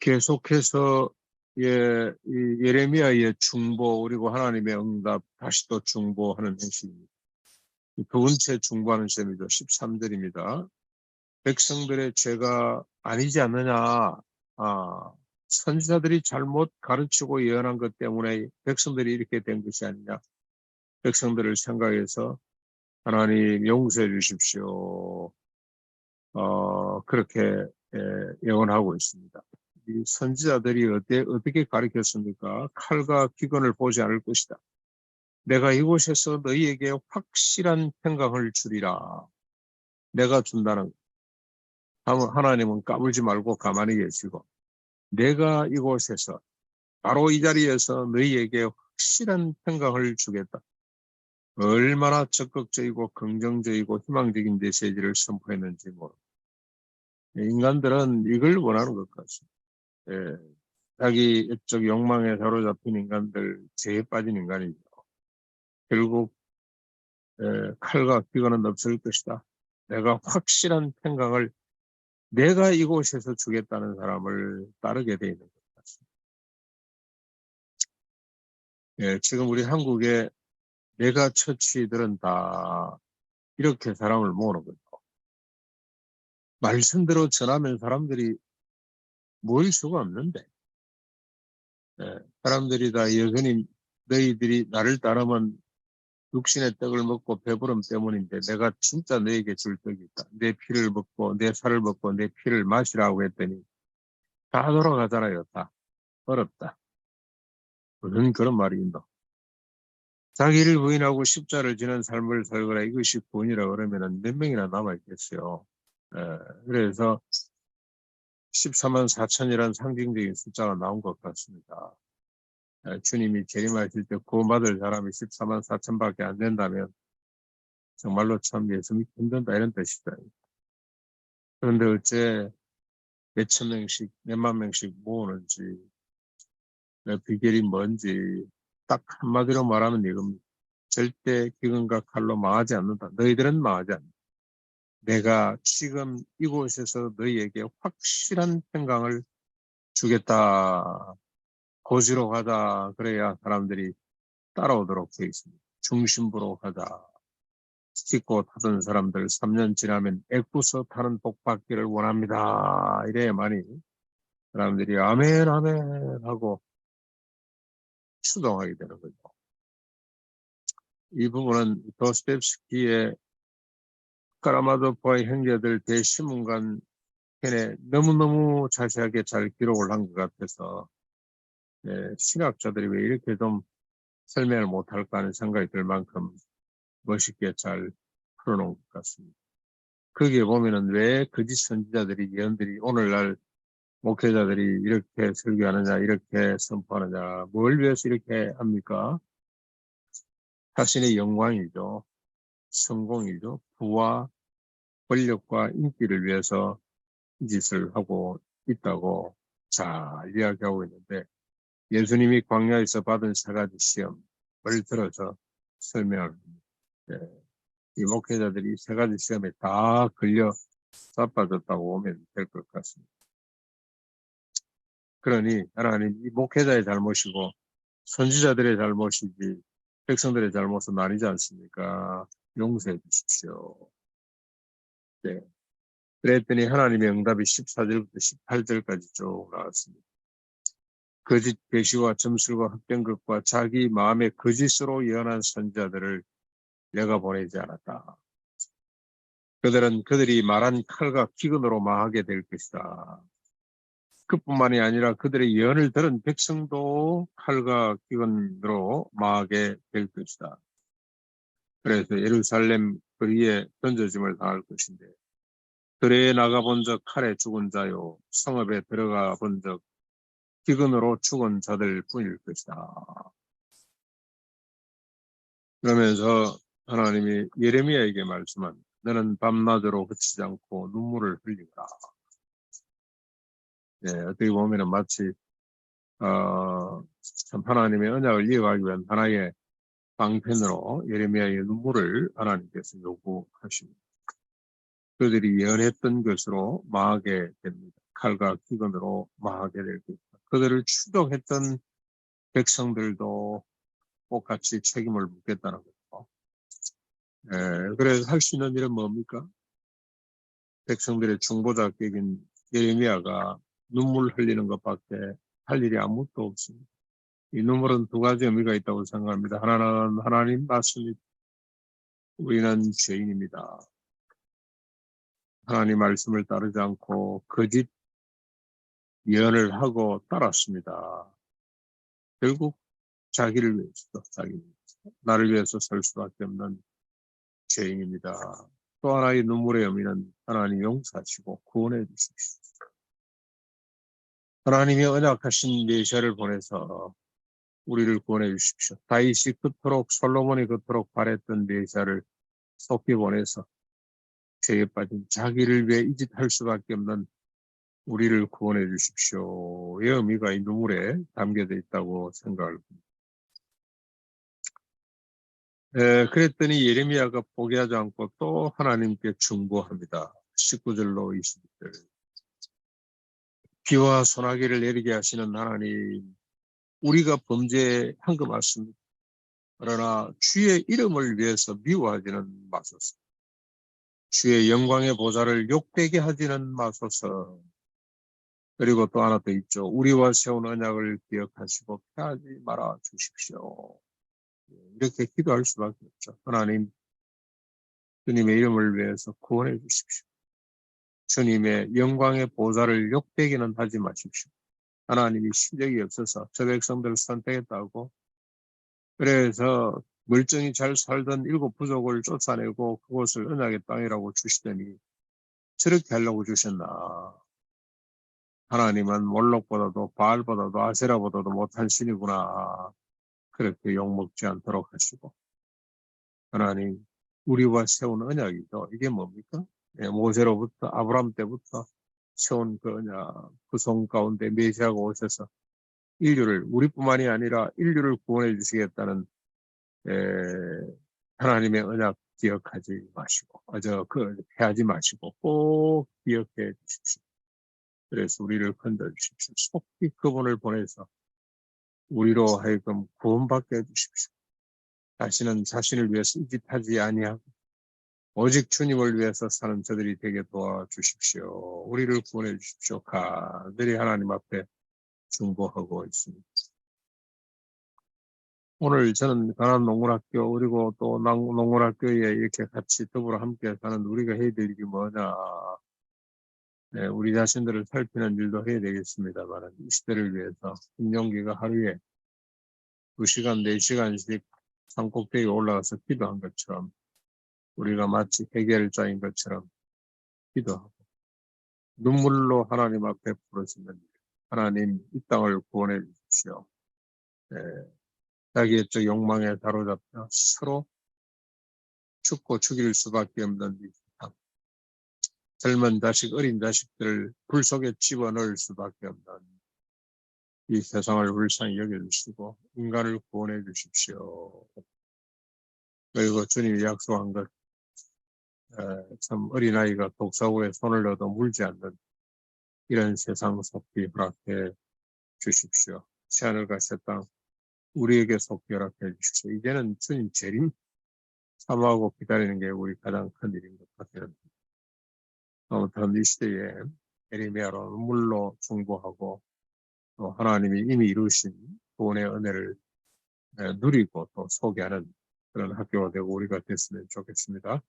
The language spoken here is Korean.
계속해서 이 예레미야의 중보 그리고 하나님의 응답 다시 또 중보하는 행식입니다. 두 번째 중보하는 셈이죠. 13절입니다. 백성들의 죄가 아니지 않느냐. 선지자들이 잘못 가르치고 예언한 것 때문에 백성들이 이렇게 된 것이 아니냐. 백성들을 생각해서 하나님 용서해 주십시오. 그렇게 예언하고 있습니다. 이 선지자들이 어떻게 가르쳤습니까? 칼과 기근을 보지 않을 것이다. 내가 이곳에서 너희에게 확실한 평강을 주리라. 내가 준다는 하나님은 까불지 말고 가만히 계시고 내가 이곳에서 바로 이 자리에서 너희에게 확실한 평강을 주겠다. 얼마나 적극적이고 긍정적이고 희망적인 메시지를 선포했는지 모릅니다. 인간들은 이걸 원하는 것 같습니다. 자기 적 욕망에 사로잡힌 인간들, 죄에 빠진 인간이죠. 결국 칼과 기근은 없을 것이다. 내가 확실한 평강을 내가 이곳에서 주겠다는 사람을 따르게 되어 있는 것 같습니다. 지금 우리 한국의 메가 처치들은 다 이렇게 사람을 모으는 거죠. 말씀대로 전하면 사람들이 모일 수가 없는데 사람들이 다 여전히 너희들이 나를 따르면 육신의 떡을 먹고 배부름 때문인데 내가 진짜 너에게 줄 떡이 있다. 내 피를 먹고 내 살을 먹고 내 피를 마시라고 했더니 다 돌아가잖아요. 다 어렵다. 무슨 그런 말이 있노. 자기를 부인하고 십자를 지는 삶을 살거라. 이것이 구원이라 그러면 몇 명이나 남아있겠어요. 그래서 14만 4천이라는 상징적인 숫자가 나온 것 같습니다. 주님이 재림하실 때 구원받을 사람이 14만 4천밖에 안 된다면 정말로 참 예수 믿기 힘든다 이런 뜻이다. 그런데 어째 몇천 명씩 몇만 명씩 모으는지 비결이 뭔지 딱 한마디로 말하면 이겁니다. 절대 기근과 칼로 망하지 않는다. 너희들은 망하지 않는다. 내가 지금 이곳에서 너희에게 확실한 평강을 주겠다. 고지로 가자. 그래야 사람들이 따라오도록 되어 있습니다. 중심부로 가자. 싣고 타던 사람들 3년 지나면 애꿎어 타는 복 받기를 원합니다. 이래야만이 사람들이 아멘 아멘 하고 추동하게 되는 거죠. 이 부분은 도스토옙스키의 카라마조프의 형제들 대시문관 편에 너무너무 자세하게 잘 기록을 한 것 같아서 신학자들이 왜 이렇게 좀 설명을 못할까 하는 생각이 들 만큼 멋있게 잘 풀어놓은 것 같습니다. 거기에 보면은 왜 거짓 선지자들이 예언들이 오늘날 목회자들이 이렇게 설교하느냐 이렇게 선포하느냐 뭘 위해서 이렇게 합니까? 자신의 영광이죠. 성공이죠. 부와 권력과 인기를 위해서 이 짓을 하고 있다고 잘 이야기하고 있는데 예수님이 광야에서 받은 세 가지 시험을 들어서 설명을 합니다. 이 목회자들이 세 가지 시험에 다 걸려 자빠졌다고 보면 될 것 같습니다. 그러니 하나님 이 목회자의 잘못이고 선지자들의 잘못이지 백성들의 잘못은 아니지 않습니까? 용서해 주십시오. 네. 그랬더니 하나님의 응답이 14절부터 18절까지 쭉 나왔습니다. 거짓 계시와 점술과 헛된 것과 자기 마음의 거짓으로 예언한 선지자들을 내가 보내지 않았다. 그들은 그들이 말한 칼과 기근으로 망하게 될 것이다. 그뿐만이 아니라 그들의 예언을 들은 백성도 칼과 기근으로 망하게 될 것이다. 그래서 예루살렘 거리에 던져짐을 당할 것인데 들에 나가본 적 칼에 죽은 자요 성읍에 들어가 본 적 기근으로 죽은 자들 뿐일 것이다. 그러면서 하나님이 예레미야에게 말씀한 너는 밤낮으로 그치지 않고 눈물을 흘리라. 어떻게 보면 마치 참 하나님의 언약을 이어가기 위한 하나의 방편으로 예레미야의 눈물을 하나님께서 요구하십니다. 그들이 예언했던 것으로 망하게 됩니다. 칼과 기근으로 망하게 될 것이다. 그들을 추격했던 백성들도 똑같이 책임을 묻겠다는 거죠. 그래서 할 수 있는 일은 뭡니까? 백성들의 중보자격인 예레미야가 눈물 흘리는 것밖에 할 일이 아무것도 없습니다. 이 눈물은 두 가지 의미가 있다고 생각합니다. 하나는 하나님 말씀이 우리는 죄인입니다. 하나님 말씀을 따르지 않고 거짓 예언을 하고 따랐습니다. 결국 자기를 위해서, 나를 위해서 살 수밖에 없는 죄인입니다. 또 하나의 눈물의 의미는 하나님 용서하시고 구원해 주십시오. 하나님이 언약하신 메시아를 보내서 우리를 구원해 주십시오. 다윗이 그토록 솔로몬이 그토록 바랬던 메시아를 속히 보내서 죄에 빠진 자기를 위해 이 짓 할 수밖에 없는 우리를 구원해 주십시오. 이 의미가 이 눈물에 담겨져 있다고 생각을 합니다. 그랬더니 예레미야가 포기하지 않고 또 하나님께 중보합니다. 19절로 20절. 비와 소나기를 내리게 하시는 하나님, 우리가 범죄한 것 맞습니다. 그러나 주의 이름을 위해서 미워하지는 마소서. 주의 영광의 보좌를 욕되게 하지는 마소서. 그리고 또 하나 더 있죠. 우리와 세운 언약을 기억하시고 피하지 말아 주십시오. 이렇게 기도할 수밖에 없죠. 하나님, 주님의 이름을 위해서 구원해 주십시오. 주님의 영광의 보좌를 욕되기는 하지 마십시오. 하나님이 실력이 없어서 저 백성들을 선택했다고 그래서 멀쩡히 잘 살던 7 부족을 쫓아내고 그곳을 언약의 땅이라고 주시더니 저렇게 하려고 주셨나. 하나님은 몰록보다도 바알보다도 아세라보다도 못한 신이구나. 그렇게 욕먹지 않도록 하시고 하나님 우리와 세운 언약이죠. 이게 뭡니까? 모세로부터 아브라함 때부터 세운 그 언약, 그 성 가운데 메시아가 오셔서 인류를 우리뿐만이 아니라 인류를 구원해 주시겠다는 하나님의 언약 기억하지 마시고 피하지 마시고 꼭 기억해 주십시오. 그래서 우리를 건져 주십시오. 속히 그분을 보내서 우리로 하여금 구원받게 해주십시오. 다시는 자신을 위해서 이 짓 하지 아니하고 오직 주님을 위해서 사는 저들이 되게 도와주십시오. 우리를 구원해 주십시오. 간절히 하나님 앞에 중보하고 있습니다. 오늘 저는 가난농군학교 그리고 또 농군학교에 이렇게 같이 더불어 함께 사는 우리가 해야 될 일이 뭐냐. 우리 자신들을 살피는 일도 해야 되겠습니다만 이 시대를 위해서 김용기가 하루에 2시간, 4시간씩 산꼭대기에 올라가서 기도한 것처럼 우리가 마치 해결자인 것처럼 기도하고 눈물로 하나님 앞에 부르짖는 일. 하나님 이 땅을 구원해 주십시오. 자기의 욕망에 사로잡혀 서로 죽고 죽일 수밖에 없는 이 세상. 젊은 자식, 어린 자식들을 불 속에 집어넣을 수밖에 없는 이 세상을 불쌍히 여겨주시고 인간을 구원해 주십시오. 그리고 주님이 약속한 것, 참 어린아이가 독사구에 손을 넣어도 물지 않는 이런 세상 속히 허락해 주십시오. 새하늘과 새 땅 우리에게 속히 허락해 주십시오. 이제는 주님 재림 사모하고 기다리는 게 우리 가장 큰 일인 것 같아요. 아무튼 이 시대에 예레미야로 눈물로 중보하고 또 하나님이 이미 이루신 구원의 은혜를 누리고 또 소개하는 그런 학교가 되고 우리가 됐으면 좋겠습니다.